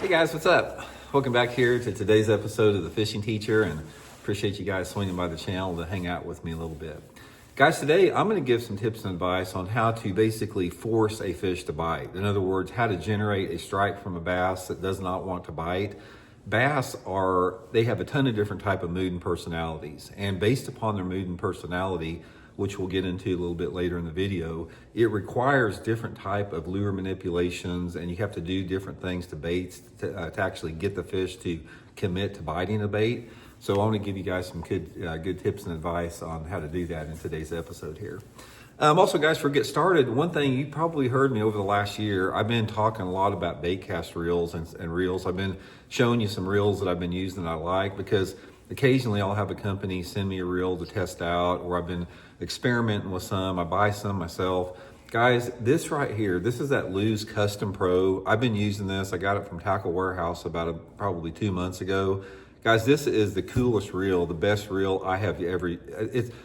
Hey guys, what's up? Welcome back here to today's episode of The Fishing Teacher, and appreciate you guys swinging by the channel to hang out with me a little bit. Guys, today I'm going to give some tips and advice on how to basically force a fish to bite. In other words, how to generate a strike from a bass that does not want to bite. Bass they have a ton of different type of mood and personalities, and based upon their mood and personality, which we'll get into a little bit later in the video, it requires different type of lure manipulations, and you have to do different things to baits to actually get the fish to commit to biting a bait. So I want to give you guys some good tips and advice on how to do that in today's episode here. Also, guys, before we get started, one thing you probably heard me over the last year, I've been talking a lot about baitcast reels and reels. I've been showing you some reels that I've been using that I like, because occasionally I'll have a company send me a reel to test out, or I've been experimenting with some. I buy some myself. Guys, this right here, this is that Lews Custom Pro. I've been using this. I got it from Tackle Warehouse about probably 2 months ago. Guys, this is the coolest reel, the best reel I have ever,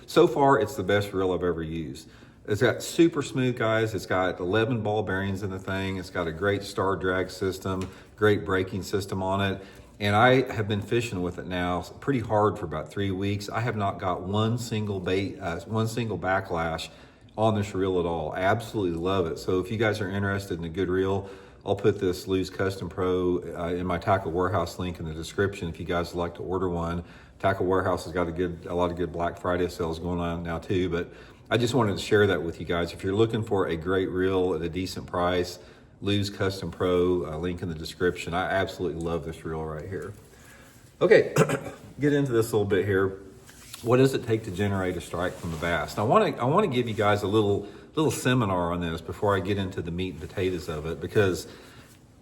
so far it's the best reel I've ever used. It's got super smooth, guys. It's got 11 ball bearings in the thing. It's got a great star drag system, great braking system on it. And I have been fishing with it now pretty hard for about 3 weeks. I have not got one single backlash on this reel at all. I absolutely love it. So if you guys are interested in a good reel, I'll put this Lews Custom Pro in my Tackle Warehouse link in the description if you guys would like to order one. Tackle Warehouse has got a lot of good Black Friday sales going on now too, but I just wanted to share that with you guys. If you're looking for a great reel at a decent price, Lews Custom Pro, link in the description. I absolutely love this reel right here. Okay, get into this a little bit here. What does it take to generate a strike from a bass? Now, I want to give you guys a little seminar on this before I get into the meat and potatoes of it, because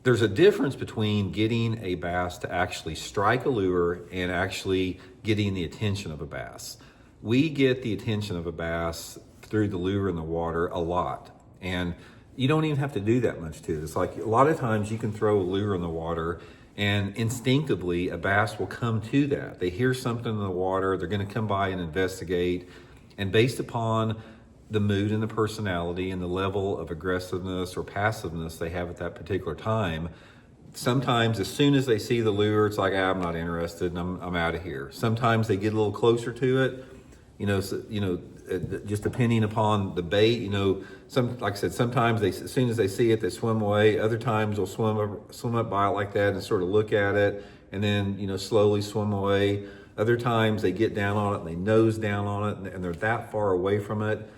there's a difference between getting a bass to actually strike a lure and actually getting the attention of a bass. We get the attention of a bass through the lure in the water a lot, and you don't even have to do that much to it. It's like a lot of times you can throw a lure in the water and instinctively a bass will come to that. They hear something in the water, they're going to come by and investigate, and based upon the mood and the personality and the level of aggressiveness or passiveness they have at that particular time, sometimes as soon as they see the lure, it's like, I'm not interested and I'm out of here. Sometimes they get a little closer to it, just depending upon the bait. Like I said, sometimes as soon as they see it, they swim away. Other times they'll swim up by it like that and sort of look at it and then, slowly swim away. Other times they get down on it and they nose down on it and they're that far away from it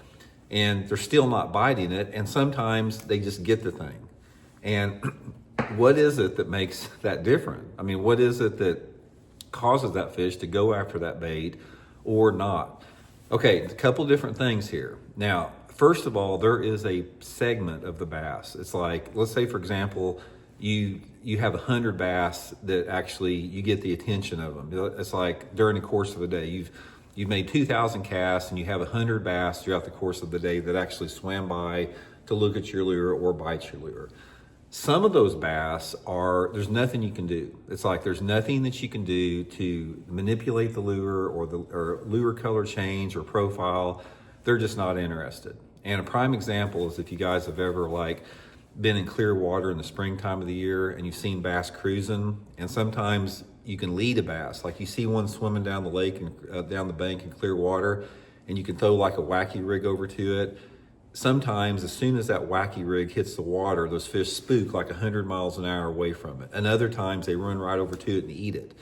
and they're still not biting it. And sometimes they just get the thing. And what is it that makes that different? I mean, what is it that causes that fish to go after that bait or not? Okay, a couple different things here. Now, first of all, there is a segment of the bass. It's like, let's say for example, you have 100 bass that actually you get the attention of them. It's like during the course of a day, you've made 2,000 casts and you have 100 bass throughout the course of the day that actually swam by to look at your lure or bite your lure. Some of those bass there's nothing you can do. It's like there's nothing that you can do to manipulate the lure or lure color change or profile. They're just not interested. And a prime example is if you guys have ever been in clear water in the springtime of the year and you've seen bass cruising, and sometimes you can lead a bass. Like you see one swimming down the lake and down the bank in clear water, and you can throw like a wacky rig over to it. Sometimes as soon as that wacky rig hits the water, those fish spook like 100 miles an hour away from it. And other times they run right over to it and eat it.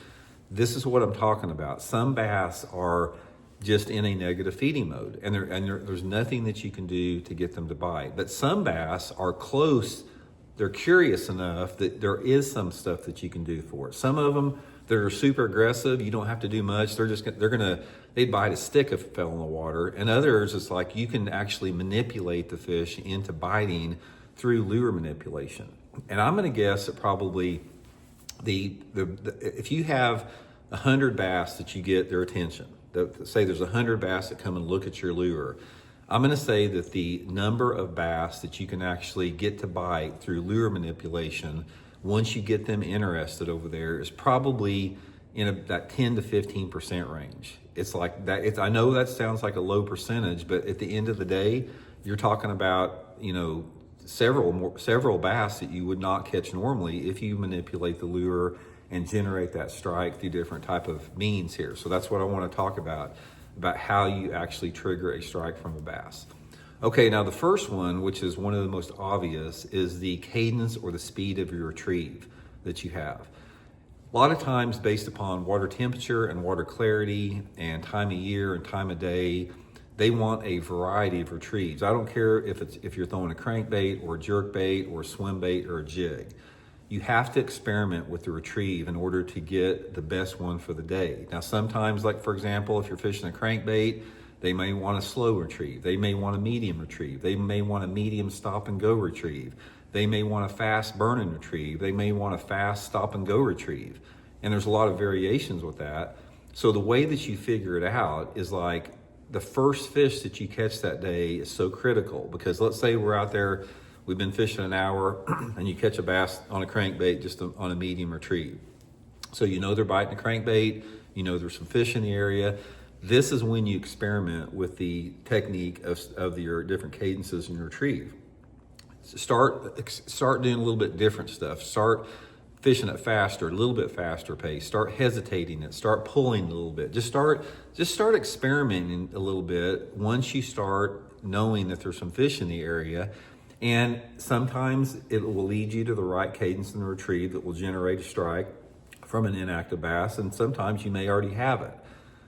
This is what I'm talking about. Some bass are just in a negative feeding mode, and there's nothing that you can do to get them to bite. But some bass are close. They're curious enough that there is some stuff that you can do for it. Some of them that are super aggressive, you don't have to do much. They'd bite a stick if it fell in the water. And others, it's like you can actually manipulate the fish into biting through lure manipulation. And I'm going to guess that probably if you have 100 bass that you get their attention, say there's 100 bass that come and look at your lure, I'm going to say that the number of bass that you can actually get to bite through lure manipulation, once you get them interested over there, is probably in that 10 to 15% range. It's like that. I know that sounds like a low percentage, but at the end of the day, you're talking about, several bass that you would not catch normally if you manipulate the lure and generate that strike through different type of means here. So that's what I want to talk about how you actually trigger a strike from a bass. Okay, now the first one, which is one of the most obvious, is the cadence or the speed of your retrieve that you have. A lot of times based upon water temperature and water clarity and time of year and time of day, they want a variety of retrieves. I don't care if you're throwing a crankbait or a jerkbait or a swim bait or a jig. You have to experiment with the retrieve in order to get the best one for the day. Now sometimes, like for example, if you're fishing a crankbait, they may want a slow retrieve. They may want a medium retrieve. They may want a medium stop and go retrieve. They may want a fast burn and retrieve. They may want a fast stop and go retrieve. And there's a lot of variations with that. So the way that you figure it out is like the first fish that you catch that day is so critical, because let's say we're out there, we've been fishing an hour and you catch a bass on a crankbait just on a medium retrieve. So you know they're biting a crankbait, you know there's some fish in the area. This is when you experiment with the technique of your different cadences in your retrieve. Start doing a little bit different stuff. Start fishing it faster, a little bit faster pace. Start hesitating it. Start pulling a little bit. Just start experimenting a little bit once you start knowing that there's some fish in the area. And sometimes it will lead you to the right cadence in the retrieve that will generate a strike from an inactive bass, and sometimes you may already have it.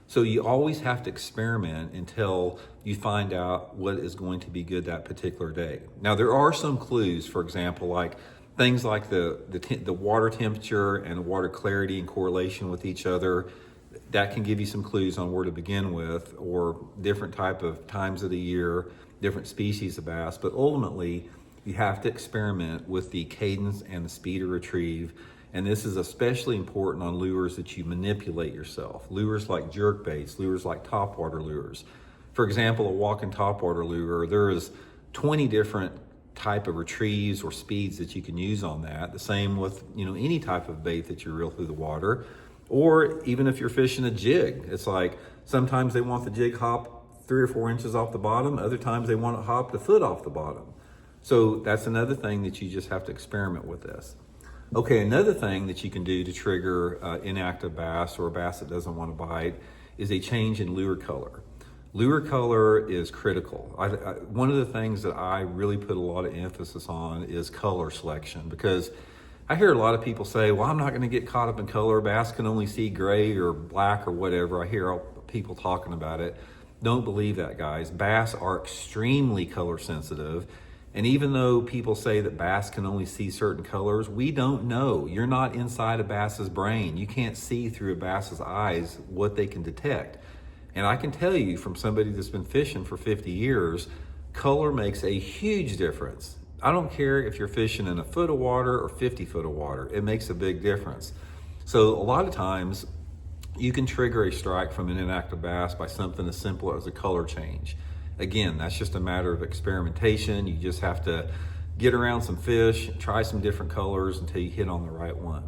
So you always have to experiment until you find out what is going to be good that particular day. Now there are some clues, for example, like things like the water temperature and the water clarity and correlation with each other. That can give you some clues on where to begin with, or different type of times of the year, different species of bass. But ultimately, you have to experiment with the cadence and the speed of retrieve. And this is especially important on lures that you manipulate yourself. Lures like jerk baits, lures like topwater lures. For example, a walking topwater lure, there is 20 different type of retrieves or speeds that you can use on that. The same with any type of bait that you reel through the water. Or even if you're fishing a jig, it's like sometimes they want the jig hop 3 or 4 inches off the bottom. Other times they want it hopped a foot off the bottom. So that's another thing that you just have to experiment with this. Okay, another thing that you can do to trigger inactive bass or a bass that doesn't want to bite is a change in lure color. Lure color is critical. One of the things that I really put a lot of emphasis on is color selection, because I hear a lot of people say, well, I'm not going to get caught up in color. Bass can only see gray or black or whatever. I hear people talking about it. Don't believe that, guys. Bass are extremely color sensitive. And even though people say that bass can only see certain colors, we don't know. You're not inside a bass's brain. You can't see through a bass's eyes what they can detect. And I can tell you from somebody that's been fishing for 50 years, color makes a huge difference. I don't care if you're fishing in a foot of water or 50 foot of water, it makes a big difference. So a lot of times you can trigger a strike from an inactive bass by something as simple as a color change. Again, that's just a matter of experimentation. You just have to get around some fish, try some different colors until you hit on the right one.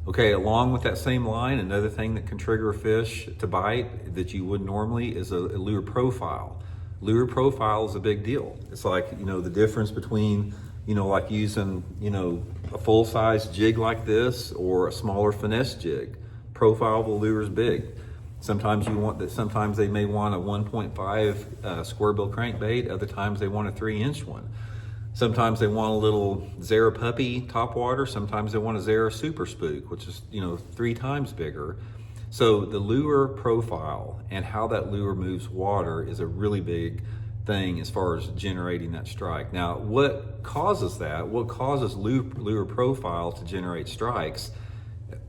Okay, along with that same line, another thing that can trigger a fish to bite that you wouldn't normally is a lure profile. Lure profile is a big deal. It's like, the difference between, like using, a full-size jig like this or a smaller finesse jig. Profile of the lure is big. Sometimes sometimes they may want a 1.5 square bill crankbait. Other times they want a 3-inch one. Sometimes they want a little Zara puppy topwater. Sometimes they want a Zara super spook, which is 3 times bigger. So the lure profile and how that lure moves water is a really big thing as far as generating that strike. Now, what causes that? What causes lure profile to generate strikes?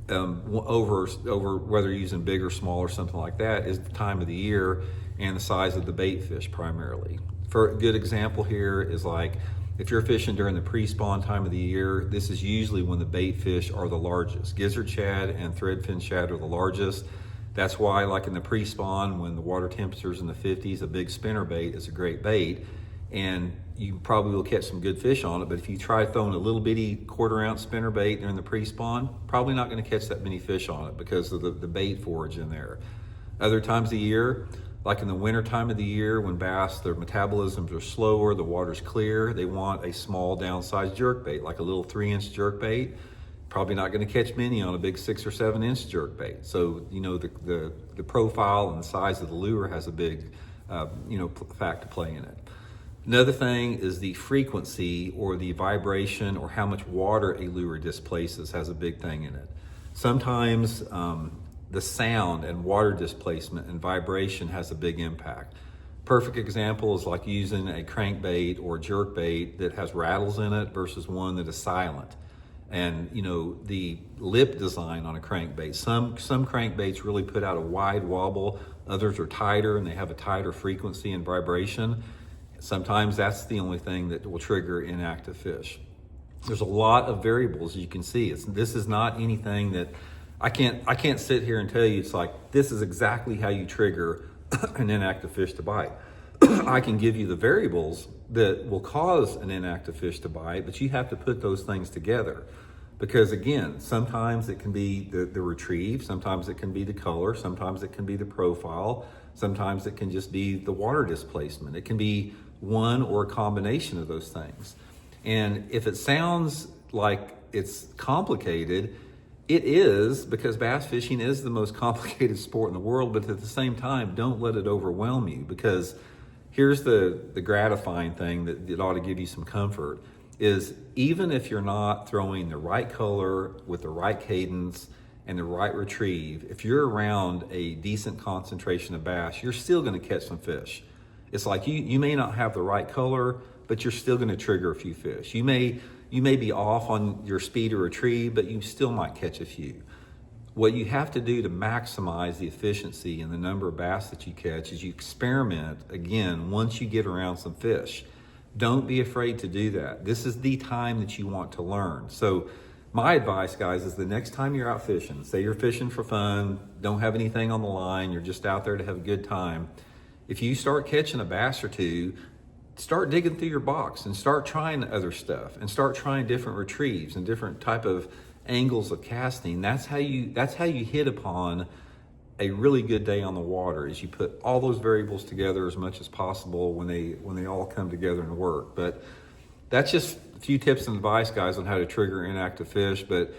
Over whether you're using big or small or something like that is the time of the year and the size of the bait fish primarily. For a good example here is like if you're fishing during the pre-spawn time of the year, this is usually when the bait fish are the largest. Gizzard shad and threadfin shad are the largest. That's why, like in the pre-spawn, when the water temperature's in the 50s, a big spinner bait is a great bait, and you probably will catch some good fish on it. But if you try throwing a little bitty 1/4 ounce spinner bait during the pre-spawn, probably not going to catch that many fish on it because of the bait forage in there. Other times of the year, Like in the winter time of the year when bass, their metabolisms are slower, the water's clear, they want a small downsized jerkbait, like a little 3-inch jerkbait. Probably not going to catch many on a big 6 or 7-inch jerkbait. So, the profile and the size of the lure has a big, fact to play in it. Another thing is the frequency or the vibration or how much water a lure displaces has a big thing in it. Sometimes the sound and water displacement and vibration has a big impact. Perfect example is like using a crankbait or jerkbait that has rattles in it versus one that is silent. And the lip design on a crankbait. Some crankbaits really put out a wide wobble. Others are tighter and they have a tighter frequency and vibration. Sometimes that's the only thing that will trigger inactive fish. There's a lot of variables, as you can see. This is not anything that I can't sit here and tell you it's like this is exactly how you trigger an inactive fish to bite. I can give you the variables that will cause an inactive fish to bite, but you have to put those things together. Because again, sometimes it can be the retrieve, sometimes it can be the color, sometimes it can be the profile, sometimes it can just be the water displacement. It can be one or a combination of those things. And if it sounds like it's complicated, it is, because bass fishing is the most complicated sport in the world, but at the same time, don't let it overwhelm you, because here's the gratifying thing that it ought to give you some comfort, is even if you're not throwing the right color with the right cadence and the right retrieve, if you're around a decent concentration of bass, you're still gonna catch some fish. It's like you may not have the right color, but you're still gonna trigger a few fish. You may be off on your speed to retrieve, but you still might catch a few. What you have to do to maximize the efficiency and the number of bass that you catch is you experiment, again, once you get around some fish. Don't be afraid to do that. This is the time that you want to learn. So my advice, guys, is the next time you're out fishing, say you're fishing for fun, don't have anything on the line, you're just out there to have a good time. If you start catching a bass or two, start digging through your box and start trying other stuff and start trying different retrieves and different type of angles of casting. That's how you hit upon a really good day on the water, is you put all those variables together as much as possible when they all come together and work. But that's just a few tips and advice, guys, on how to trigger inactive fish. But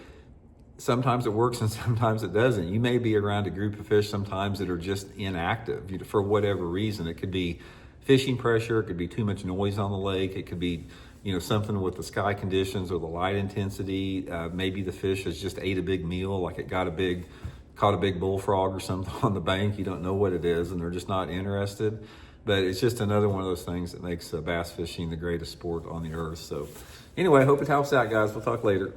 sometimes it works and sometimes it doesn't. You may be around a group of fish sometimes that are just inactive for whatever reason. It could be fishing pressure, it could be too much noise on the lake, it could be something with the sky conditions or the light intensity. Maybe the fish has just ate a big meal, like it caught a big bullfrog or something on the bank. You don't know what it is and they're just not interested. But it's just another one of those things that makes bass fishing the greatest sport on the earth. So anyway, I hope it helps out, guys. We'll talk later.